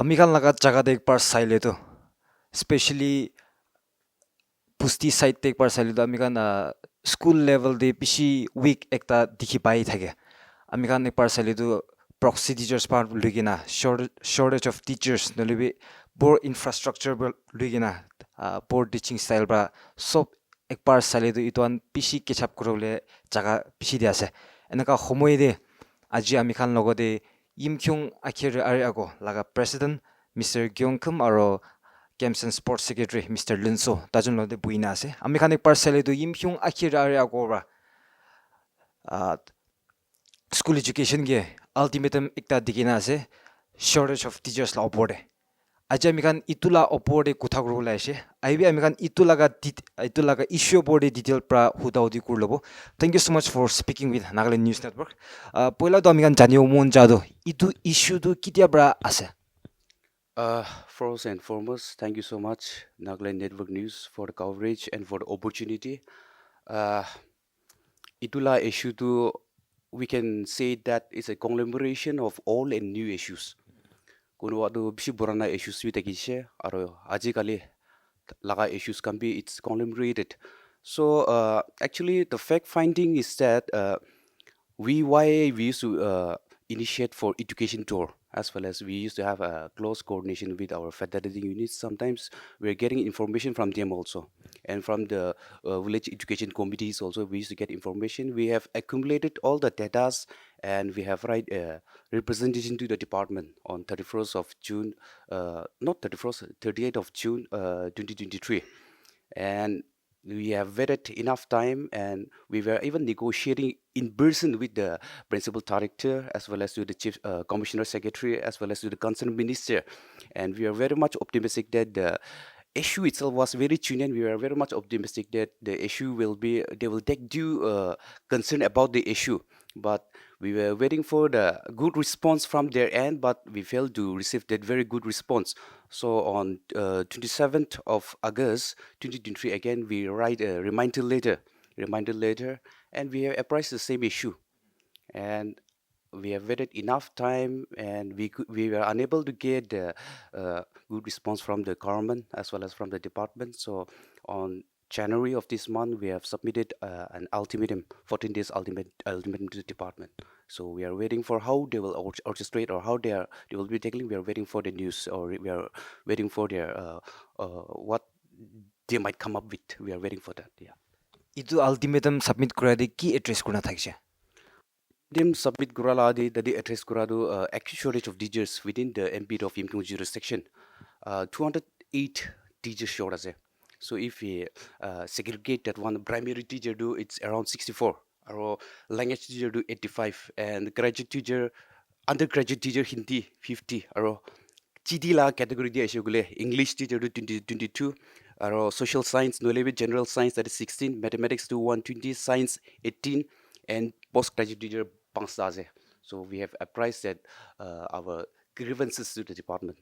Amikan laga jaga de ekbar saile to especially pusti side te ekbar saile to amikan school level de bishi weak ekta dikhi pai thake amikan ekbar saile to proxy teachers par lugina shortage of teachers nolibi poor infrastructure lugina poor teaching style ba sob ekbar saile to ituan bishi ketchup kurole jaga bishi de ase enaka homoi de aji amikan logode yimkyung akhir ari ago laga president Mr. Gyongkum aro Games and Sports Secretary Mr. Linso tajun lode buina ase amikan ekbar saile to yimkyung akhir ari ago ra school education ge ultimatum ekta dikina ase shortage of teachers la opor de aja amikan itula opor de kotha kuru la ase aibi amikan itulaga issue opor de detail pra hudaudi kurlobo. Thank you so much for speaking with Nagaland News Network. Poila to amikan janiyo mon jado itu issue tu kitia bra ase. First and foremost, thank you so much, Nagaland Network News, for the coverage and for the opportunity. Itula issue to, we can say that it's a conglomeration of old and new issues. Kuno adu bishi burana issues with the aro ajikali laga issues can be it's conglomerated. So actually, the fact finding is that YAA we used to initiate for education tour, as well as we used to have a close coordination with our federating units. Sometimes we're getting information from them also, and from the village education committees also we used to get information. We have accumulated all the datas, and we have write representation to the department on 31st of June, not 31st, 38th of June 2023. And we have waited enough time, and we were even negotiating in person with the principal director, as well as with the chief commissioner secretary, as well as with the concerned minister. And we are very much optimistic that the issue itself was very genuine. We were very much optimistic that the issue will be, they will take due concern about the issue. But we were waiting for the good response from their end, but we failed to receive that very good response. So on 27th of August 2023, again, we write a reminder letter, and we have apprised the same issue. And we have waited enough time, and we were unable to get the good response from the government as well as from the department. So on January of this month, we have submitted an ultimatum, 14 days ultimatum to the department. So we are waiting for how they will orchestrate, or how they will be tackling. We are waiting for the news, or we are waiting for their what they might come up with. We are waiting for that. Yeah. Itu ultimatum submit kurade ki address kuna thakse. Them submit Gurala the address Guradu actual shortage of teachers within the MP of YIMKHIUNG jurisdiction. 208 teachers short as a. So if we segregate that one, primary teacher do it's around 64, or language teacher do 85, and graduate teacher, undergraduate teacher Hindi 50, or GD la category di gule English teacher do 22, or social science no level general science that is 16, mathematics do 120, science 18, and postgraduate teacher pangstaze. So we have apprised that our grievances to the department.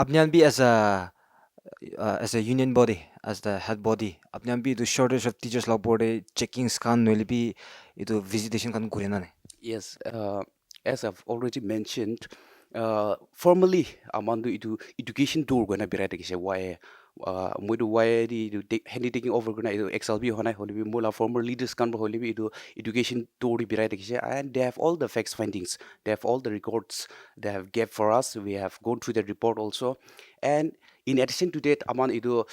Apnyan bi as a union body, as the head body, apnyan bi the shortage of teachers law board checking scan no be itu visitation kan kurina ne. Yes, as I've already mentioned, formally amandu itu education tour gonna be right kise why moidu why the handy taking over gonna itu XLB hona holibi mula former leaders kan holibi itu education tour be right kise, and they have all the facts findings, they have all the records they have gave for us. We have gone through the report also, and in addition to that aman itu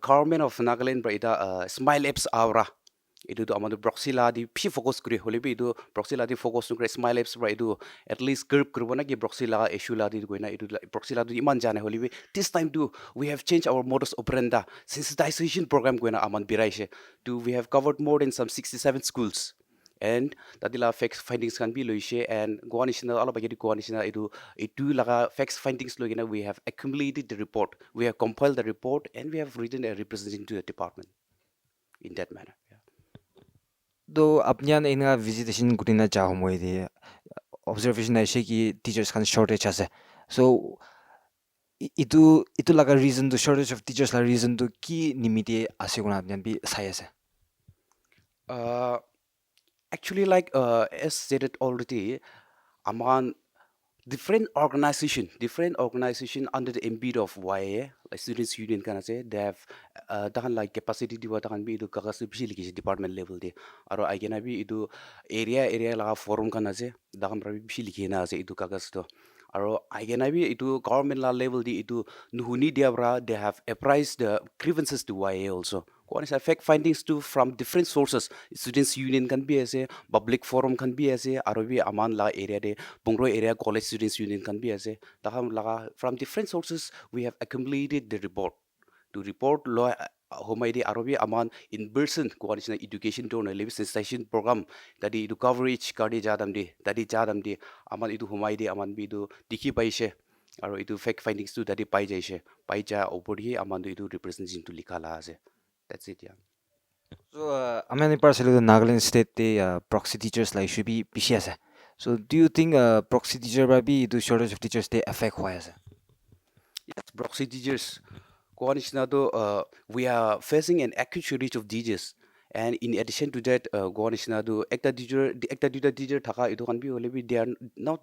government of Nagaland by ita smile apps aura itu tu amadu proxy la di pi focus kuri holibi itu proxy la di focus nukre smile apps ra itu at least curb kurbo ki proxy la issue la di goina itu proxy la du iman jane holibi. This time too we have changed our modus operandi sensitization program goina aman biraise to we have covered more than some 67 schools, and tadila facts findings can be loise, and goanishna ala bagedi goanishna itu laga facts findings logina we have accumulated the report, we have compiled the report, and we have written a representation to the department in that manner. Do apnyan ina visitation kurina chaho moi de observation aise ki teachers kan shortage ase. So itu laga reason to shortage of teachers la reason to ki nimite ase kuna apnyan bi sai ase. Actually, like as stated already, aman different organization under the ambit of YAA, like students union kana se, they have tahan like capacity diwa tahan bi idu kagas bishi likise department level de aro agena bi idu area laga forum kana se dahan rabi bishi likena se idu kagas to aro agena bi idu government la level di idu nuhuni dia bra, they have apprised the grievances to YAA also. One is fact findings to from different sources. Students union can be as a public forum can be as a Arabi aman la area de Bungro area college students union can be as a taham laga from different sources we have accumulated the report to report law homaidi Arabi aman in person coalition education to na living sensation program tadi itu coverage kadi jadam di aman itu homaidi aman bi itu dikhi paise aro itu fact findings to tadi pai jaise pai ja opori aman itu representation to likhala ase. That's it, yeah. So, amani par salido Nagaland state te proxy teachers like should be PCS. So, do you think proxy teacher ba bi do shortage of teachers te affect hoya ase? Yes, proxy teachers. We are facing an acute shortage of teachers. And in addition to that, ekta teacher thaka itu kan bi ole bi they are not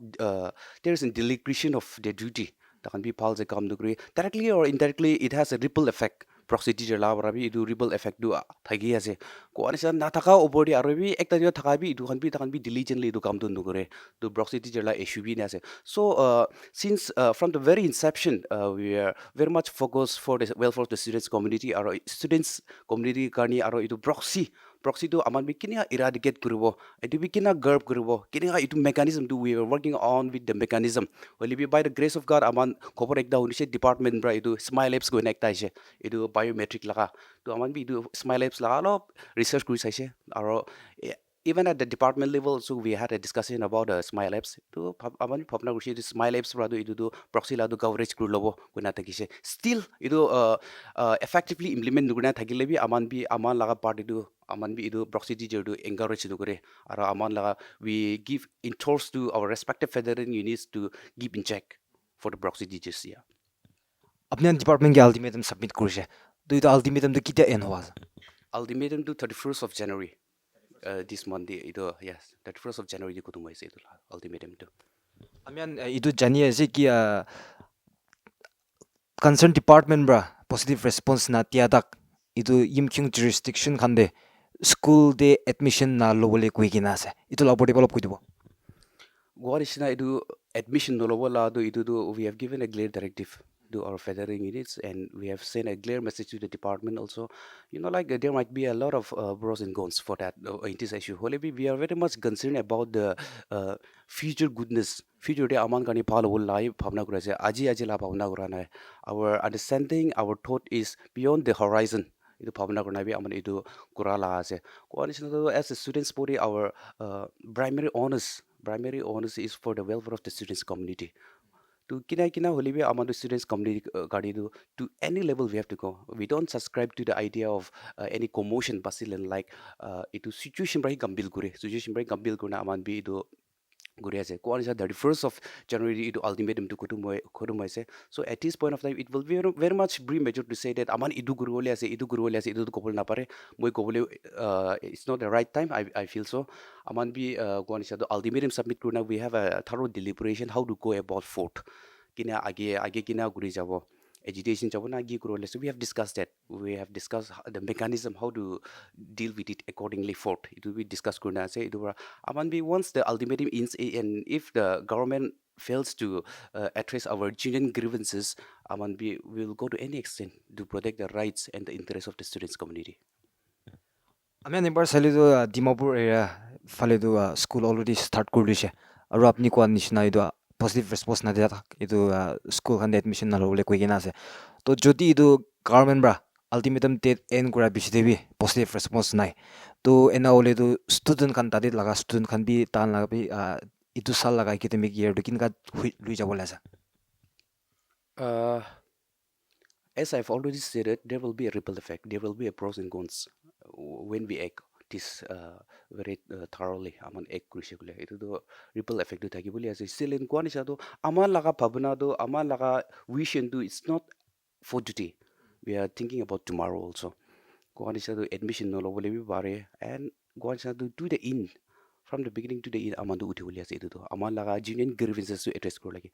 there is a delegation of their duty. Takan bi pal je kam dugri directly or indirectly it has a ripple effect. Proxy teacher la barabi itu ripple effect du thagi ase. Ko anisna na thaka obodi arabi ekta teacher thaka bi itu kan bi takan bi diligently itu kam dun dugre. To proxy teacher la issue bi na ase. So since from the very inception we are very much focused for the welfare of the students community or students community karni aro itu proxy to aman bi kinia eradicate kuribo itu bi kina garb kuribo kinia itu mechanism do we are working on with the mechanism only be by the grace of god aman khobor ekda unise department bra itu smile apps go nekta ise itu biometric laga to aman bi itu smile apps laga lo research kuri saise aro even at the department level, so we had a discussion about smile apps. To aman phapna kursi the smile apps rado idu do proxy lado coverage kuru lobo kuna takise. Still idu effectively implement nuguna thakile bi aman laga part idu aman bi idu proxy teacher do encourage nugure. Ara aman laga we give enforce to our respective federal units to keep in check for the proxy teachers. Yeah. Apne department ke ultimatum submit kurse. Do it ultimatum to kita end howa? Ultimatum to 31st of January. This month itu yes 31st of January di kutumai se itu ultimatum itu. Amian itu jani ase ki concerned department bra positive response na tiadak itu YIMKHIUNG jurisdiction khande school de admission na lobole koi kina ase. Itu labo develop koi dibo. What is na itu admission no lobo la do itu do we have given a clear directive to our federal units and we have sent a clear message to the department also. You know, like there might be a lot of pros and cons for that in this issue. However, we are very much concerned about the future goodness. Future day aman kani palo live bhavna kura se aji la bhavna kura na. Our understanding, our thought is beyond the horizon. Itu bhavna kura na bi aman itu kura la ase. Ko anisna as a students body our primary honors is for the welfare of the students community. To kina holi be among the students community gadi do to any level we have to go. We don't subscribe to the idea of any commotion basil and like itu situation brai gambil guna aman bi do gure ase ko anisa 31st of January itu ultimatum to kutum ase. So at this point of time it will be very much premature to say that aman idu guru ase idu kopol na pare moi kopole it's not the right time. I feel so aman bi ko anisa the ultimatum submit kurna we have a thorough deliberation how to go about vote kina age kina guri jabo agitation jabo na gi kuro le. So we have discussed that. We have discussed the mechanism how to deal with it accordingly. Fort it will be discussed kurna say it will aman be once the ultimatum ends and if the government fails to address our genuine grievances aman be will go to any extent to protect the rights and the interests of the students community. Amian imbar salido Dimapur area faledo school already start kurdise. Aru apni ko nishna ido positive response na dia itu school khande admission na lobole koi kina ase. To jodi itu government bra ultimatum te end kura bisidebi positive response nai. To ena ole to student kan tadit laga student kan bi tan laga bi itu sal laga academic year do kinka lui jabole ase. As I've already stated, there will be a ripple effect. There will be a pros and cons when we act this very thoroughly. Aman act crucially. Itu do ripple effect do thaki boli ase. Still in Kwanisha do aman laga pabna do aman laga vision do it's not for today. We are thinking about tomorrow also. Kwanisha do admission no lo bole bi bare and Kwanisha do the in from the beginning to the end amandu uthi boli ase etu to aman laga genuine grievances to address kor lagi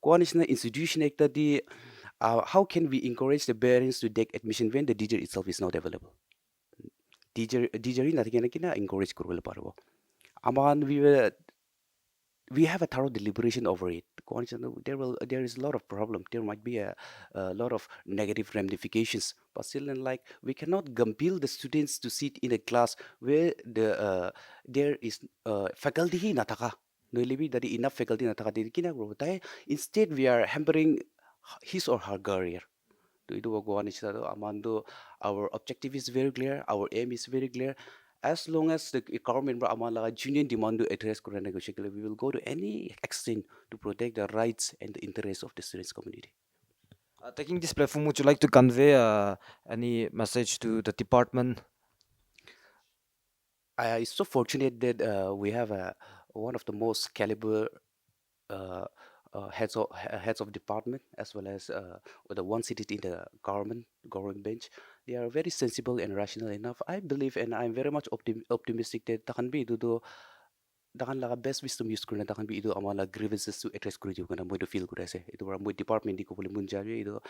koan is na institution ekta di how can we encourage the parents to take admission when the teacher itself is not available teacher na thikena kina encourage korole parbo aman we have a thorough deliberation over it. There is a lot of problem. There might be a lot of negative ramifications. But still, and like we cannot compel the students to sit in a class where there is faculty hi nataka. No libi that enough faculty nataka di kina gro tai. Instead, we are hampering his or her career. Our objective is very clear. Our aim is very clear. As long as the government amala union demand to address current negotiation, we will go to any extent to protect the rights and the interests of the students community. Taking this platform, would you like to convey any message to the department? I is so fortunate that we have one of the most caliber heads of department, as well as the one seated in the government bench. They are very sensible and rational enough, I believe, and I'm very much optimistic that takan bi do takan laga best wisdom use kurna takan bi ido amala grievances to address kuri kana moi to feel kura ase ido moi department di ko bole mun jari ido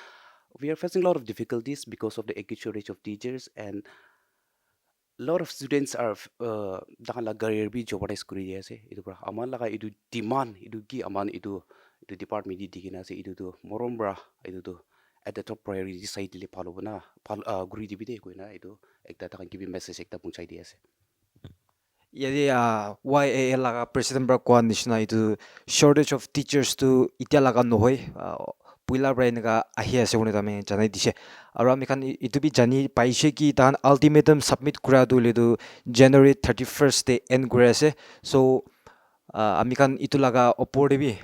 we are facing a lot of difficulties because of the acute shortage of teachers, and lot of students are takan la career bi jeopardize kuri ase ido pra amala laga ido demand ido ki aman ido department di dikina ase ido to morombra ido to at the top priority side le palo bana guri dibi de koina ido ekta takan ki bi message ekta punchai di ase. Yadi YAA laga president bra kwa nishna itu shortage of teachers to itia laga nohoi puila bra inaga ahi ase une tame janai dise aru ami khan itu bi jani paise ki tan ultimatum submit kura du le du January 31st day end kura ase, so ami khan itu laga opor de bi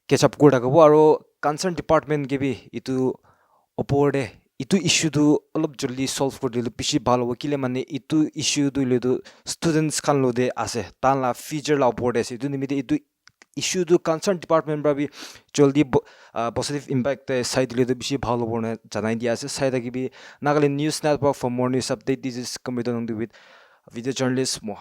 catch up kura gabo aru concerned department ke bi itu opor de itu issue du olop joldi solve kor dilu bishi bhal hobo kile mane itu issue du le du students khan lo de ase tan la future la opor de ase itu nimite itu issue du concerned department bra bi joldi positive impact side le du bishi bhal hobo na janai dia ase side gi bi Nagaland news network for more news update. This is Committee with video journalist Mo.